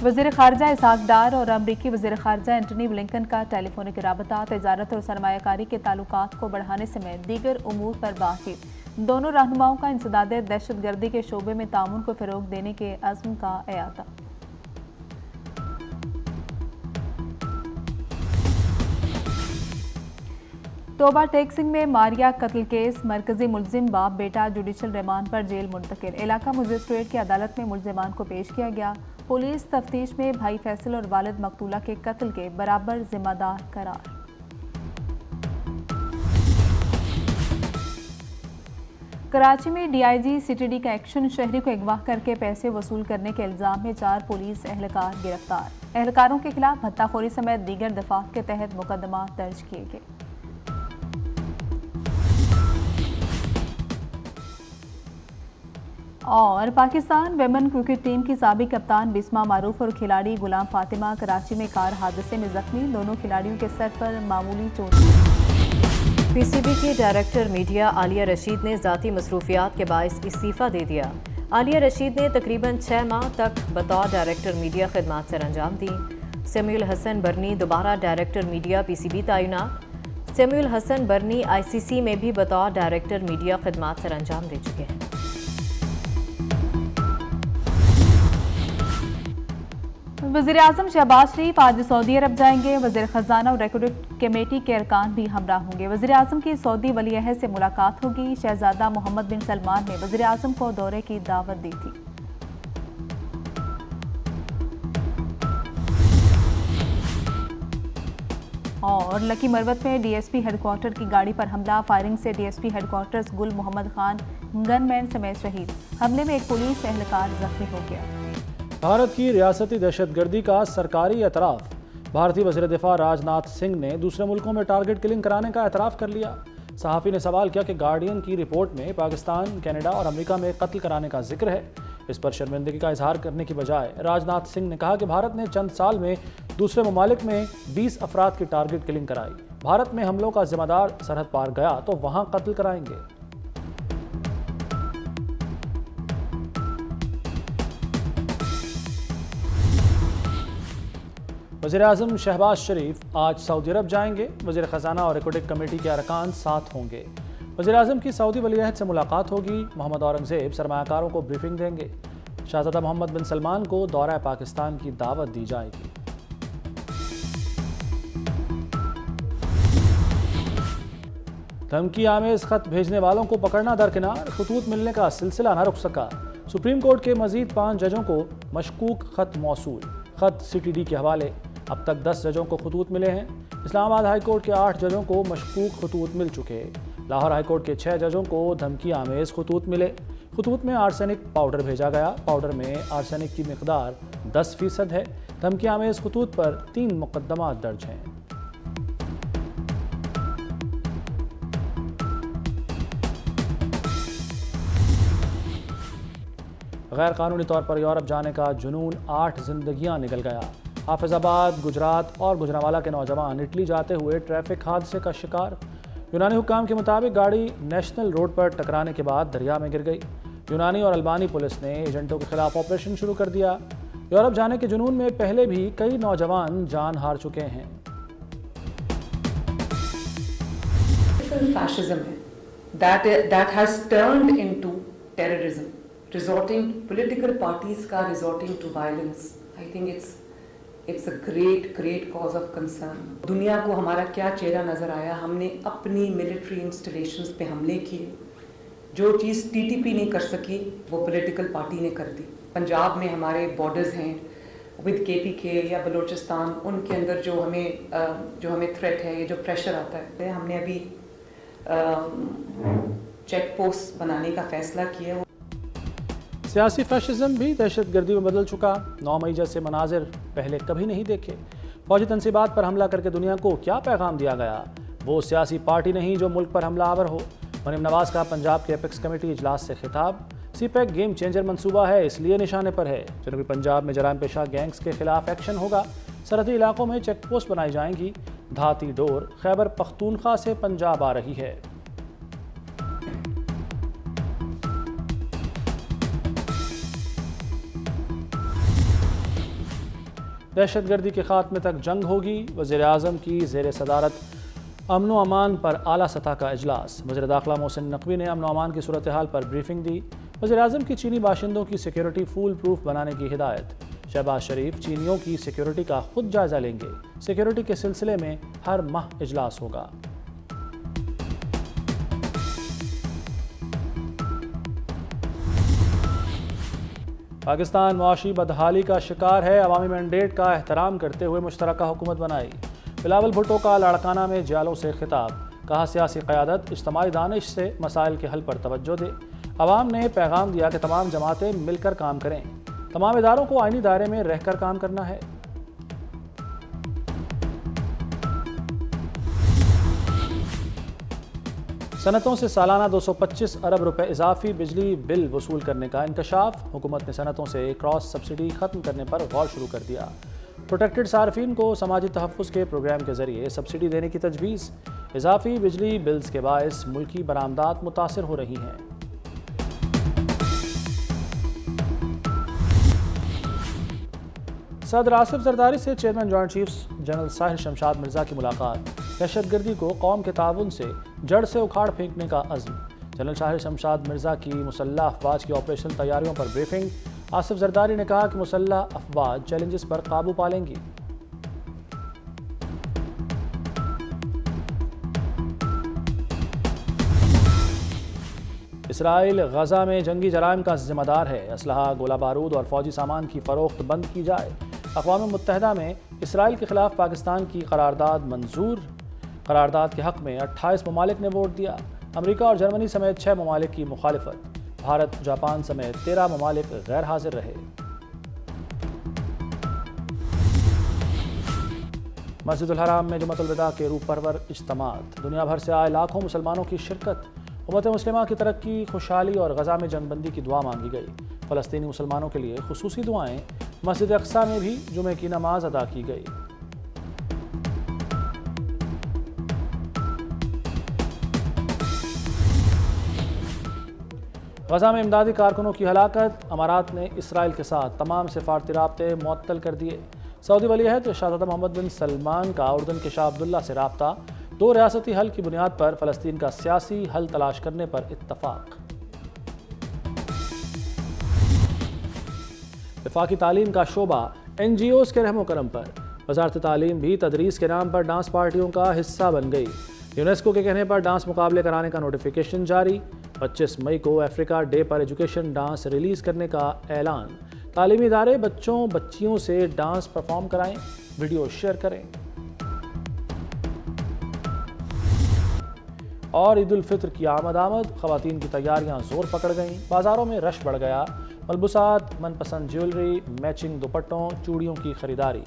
वज़ीर ख़ारजा इसहाक़ डार और अमरीकी वज़ीर ख़ारजा एंटनी ब्लिंकन का टेलीफोनिक राबता तजारत और सरमायाकारी के ताल्लुकात को बढ़ाने समेत दीगर उमूर पर बातचीत। दोनों रहनुमाओं का इंसदाद दहशत गर्दी के शोबे में ताउन को फ़रोग़ देने के अज़्म का एआदा। तोबा टेक्सिंग में मारिया कत्ल केस मरकजी मुलजिम बाप बेटा जुडिशल रिमांड पर जेल मुंतकिल। इलाका मजिस्ट्रेट की अदालत में मुलजिमान को पेश किया गया। पुलिस तफ्तीश में भाई फैसल और वालिद मकतूला के कत्ल के बराबर जिम्मेदार करार। कराची में डीआईजी सीटीडी का एक्शन, शहरी को अगवा करके पैसे वसूल करने के इल्जाम में 4 पुलिस एहलकार गिरफ्तार। एहलकारों के खिलाफ भत्ताखोरी समेत दीगर दफात के तहत मुकदमा दर्ज किए गए। और पाकिस्तान वेमेन क्रिकेट टीम की साबिक कप्तान बिस्मा मारूफ और खिलाड़ी गुलाम फातिमा कराची में कार हादसे में जख्मी। दोनों खिलाड़ियों के सर पर मामूली चोट। पीसीबी की डायरेक्टर मीडिया आलिया रशीद ने ज़ाती मसरूफियात के बाइस इस्तीफ़ा दे दिया। आलिया रशीद ने तकरीबन 6 माह तक बतौर डायरेक्टर मीडिया खिदमात सर अंजाम दी। सैमुअल हसन बर्नी दोबारा डायरेक्टर मीडिया पीसीबी तैनात। सैमुअल हसन बर्नी आईसीसी में भी बतौर डायरेक्टर मीडिया खिदमात सर अंजाम दे चुके हैं। वज़ीर आज़म शहबाज शरीफ आज सऊदी अरब जाएंगे। वज़ीर ख़जाना और रिक्रूटमेंट कमेटी के अरकान भी हमरा होंगे। वज़ीर आज़म की सऊदी वली अहद से मुलाकात होगी। शहजादा मोहम्मद बिन सलमान ने वज़ीर आज़म को दौरे की दावत दी थी। और लकी मरवत में डीएसपी हेडक्वार्टर की गाड़ी पर हमला, फायरिंग से डीएसपी हेडक्वार्टर्स गुल मोहम्मद खान गनमैन समेत शहीद। हमले में एक पुलिस एहलकार जख्मी हो गया। भारत की रियासती दहशतगर्दी का सरकारी एतराफ़। भारतीय वज़ीर दिफा राजनाथ सिंह ने दूसरे मुल्कों में टारगेट किलिंग कराने का एतराफ़ कर लिया। सहाफ़ी ने सवाल किया कि गार्डियन की रिपोर्ट में पाकिस्तान, कनाडा और अमेरिका में कत्ल कराने का जिक्र है। इस पर शर्मिंदगी का इजहार करने की बजाय राजनाथ सिंह ने कहा कि भारत ने चंद साल में दूसरे ममालिक में 20 अफराद की टारगेट किलिंग कराई। भारत में हमलों का जिम्मेदार सरहद पार गया तो वहाँ कत्ल कराएंगे। वज़ीर-ए-आज़म शहबाज शरीफ आज सऊदी अरब जाएंगे। वज़ीर ख़जाना और रिक्रूटमेंट कमेटी के अरकान साथ होंगे। वज़ीर-ए-आज़म की सऊदी वली-अहद से मुलाकात होगी। मोहम्मद औरंगज़ेब सरमायाकारों को ब्रीफिंग देंगे। शहज़ादा मोहम्मद बिन सलमान को दौरा पाकिस्तान की दावत दी जाएगी। धमकी आमेज़ खत भेजने वालों को पकड़ना दरकिनार, खतूत मिलने का सिलसिला न रुक सका। सुप्रीम कोर्ट के मजीद 5 जजों को मशकूक खत मौसूल। खत सीटीडी के हवाले। अब तक 10 जजों को खतूत मिले हैं। इस्लामाबाद हाई कोर्ट के 8 जजों को मशकूक खतूत मिल चुके। लाहौर हाई कोर्ट के 6 जजों को धमकी आमेज़ खतूत मिले। खतूत में आर्सेनिक पाउडर भेजा गया। पाउडर में आर्सेनिक की मिकदार 10% है। धमकी आमेज़ खतूत पर 3 मुकदमा दर्ज हैं। गैर कानूनी तौर पर यूरोप जाने का जुनून, 8 जिंदगियां निकल गया। हाफिजाबाद, गुजरात और गुजरांवाला के नौजवान इटली जाते हुए ट्रैफिक हादसे का शिकार। यूनानी हुक्काम के मुताबिक गाड़ी नेशनल रोड पर टकराने के बाद दरिया में गिर गई। यूनानी और अल्बानी पुलिस ने एजेंटों के खिलाफ ऑपरेशन शुरू कर दिया। यूरोप जाने के जुनून में पहले भी कई नौजवान जान हार चुके हैं। that has turned into terrorism. Political parties का resorting to violence. I think it's a great cause of concern. दुनिया को हमारा क्या चेहरा नज़र आया। हमने अपनी मिलिट्री इंस्टॉलेशंस पे हमले किए। जो चीज़ टीटीपी नहीं कर सकी वो पॉलिटिकल पार्टी ने कर दी। पंजाब में हमारे बॉर्डर्स हैं विद केपीके या बलूचिस्तान, उनके अंदर जो हमें थ्रेट है, ये जो प्रेशर आता है, हमने अभी चेक पोस्ट बनाने का फैसला किया। सियासी फैशिज्म भी दहशतगर्दी में बदल चुका। 9 मई जैसे मनाजिर पहले कभी नहीं देखे। फौजी तनसीबात पर हमला करके दुनिया को क्या पैगाम दिया गया। वो सियासी पार्टी नहीं जो मुल्क पर हमला आवर हो। मरीम नवाज का पंजाब के एपेक्स कमेटी इजलास से खिताब। सीपैक गेम चेंजर मंसूबा है, इसलिए निशाने पर है। जनूबी पंजाब में जराइम पेशा गैंग्स के खिलाफ एक्शन होगा। सरहदी इलाकों में चेक पोस्ट बनाई जाएंगी। धाती डोर खैबर पख्तूनख्वा से पंजाब आ रही है। دہشت گردی کے خاتمے تک جنگ ہوگی۔ وزیر اعظم کی زیر صدارت امن و امان پر اعلیٰ سطح کا اجلاس۔ وزیر داخلہ محسن نقوی نے امن و امان کی صورتحال پر بریفنگ دی۔ وزیر اعظم کی چینی باشندوں کی سیکیورٹی فول پروف بنانے کی ہدایت۔ شہباز شریف چینیوں کی سیکیورٹی کا خود جائزہ لیں گے۔ سیکیورٹی کے سلسلے میں ہر ماہ اجلاس ہوگا۔ پاکستان معاشی بدحالی کا شکار ہے، عوامی مینڈیٹ کا احترام کرتے ہوئے مشترکہ حکومت بنائی۔ بلاول بھٹو کا لاڑکانہ میں جیالوں سے خطاب، کہا سیاسی قیادت اجتماعی دانش سے مسائل کے حل پر توجہ دے۔ عوام نے پیغام دیا کہ تمام جماعتیں مل کر کام کریں، تمام اداروں کو آئینی دائرے میں رہ کر کام کرنا ہے۔ صنعتوں سے سالانہ 225 ارب روپے اضافی بجلی بل وصول کرنے کا انکشاف۔ حکومت نے صنعتوں سے کراس سبسڈی ختم کرنے پر غور شروع کر دیا۔ پروٹیکٹڈ صارفین کو سماجی تحفظ کے پروگرام کے ذریعے سبسڈی دینے کی تجویز۔ اضافی بجلی بلز کے باعث ملکی برآمدات متاثر ہو رہی ہیں۔ صدر آصف زرداری سے چیئرمین جوائنٹ چیفز جنرل ساحل شمشاد مرزا کی ملاقات۔ دہشت گردی کو قوم کے تعاون سے جڑ سے اکھاڑ پھینکنے کا عزم۔ جنرل ساحل شمشاد مرزا کی مسلح افواج کی آپریشن تیاریوں پر بریفنگ۔ آصف زرداری نے کہا کہ مسلح افواج چیلنجز پر قابو پا لیں گی۔ اسرائیل غزہ میں جنگی جرائم کا ذمہ دار ہے، اسلحہ، گولہ بارود اور فوجی سامان کی فروخت بند کی جائے۔ اقوام متحدہ میں اسرائیل کے خلاف پاکستان کی قرارداد منظور۔ قرارداد کے حق میں 28 ممالک نے ووٹ دیا۔ امریکہ اور جرمنی سمیت 6 ممالک کی مخالفت۔ بھارت، جاپان سمیت 13 ممالک غیر حاضر رہے۔ مسجد الحرام میں جمعۃ الوداع کے روح پرور اجتماعات۔ دنیا بھر سے آئے لاکھوں مسلمانوں کی شرکت۔ امت مسلمہ کی ترقی، خوشحالی اور غزہ میں جنگ بندی کی دعا مانگی گئی۔ فلسطینی مسلمانوں کے لیے خصوصی دعائیں۔ مسجد اقصیٰ میں بھی جمعے کی نماز ادا کی گئی۔ غزہ میں امدادی کارکنوں کی ہلاکت۔ امارات نے اسرائیل کے ساتھ تمام سفارتی رابطے معطل کر دیے۔ سعودی ولی عہد شہزادہ محمد بن سلمان کا اردن کے شاہ عبداللہ سے رابطہ۔ 2 ریاستی حل کی بنیاد پر فلسطین کا سیاسی حل تلاش کرنے پر اتفاق۔ وفاقی تعلیم کا شعبہ NGOز کے رحم و کرم پر۔ وزارت تعلیم بھی تدریس کے نام پر ڈانس پارٹیوں کا حصہ بن گئی۔ یونیسکو کے کہنے پر ڈانس مقابلے کرانے کا نوٹیفیکیشن جاری۔ 25 مئی کو افریقہ ڈے پر ایجوکیشن ڈانس ریلیز کرنے کا اعلان۔ تعلیمی ادارے بچوں بچیوں سے ڈانس پرفارم کرائیں، ویڈیو شیئر کریں۔ اور عید الفطر کی آمد، خواتین کی تیاریاں زور پکڑ گئیں۔ بازاروں میں رش بڑھ گیا۔ ملبوسات، من پسند جیولری، میچنگ دوپٹوں، چوڑیوں کی خریداری۔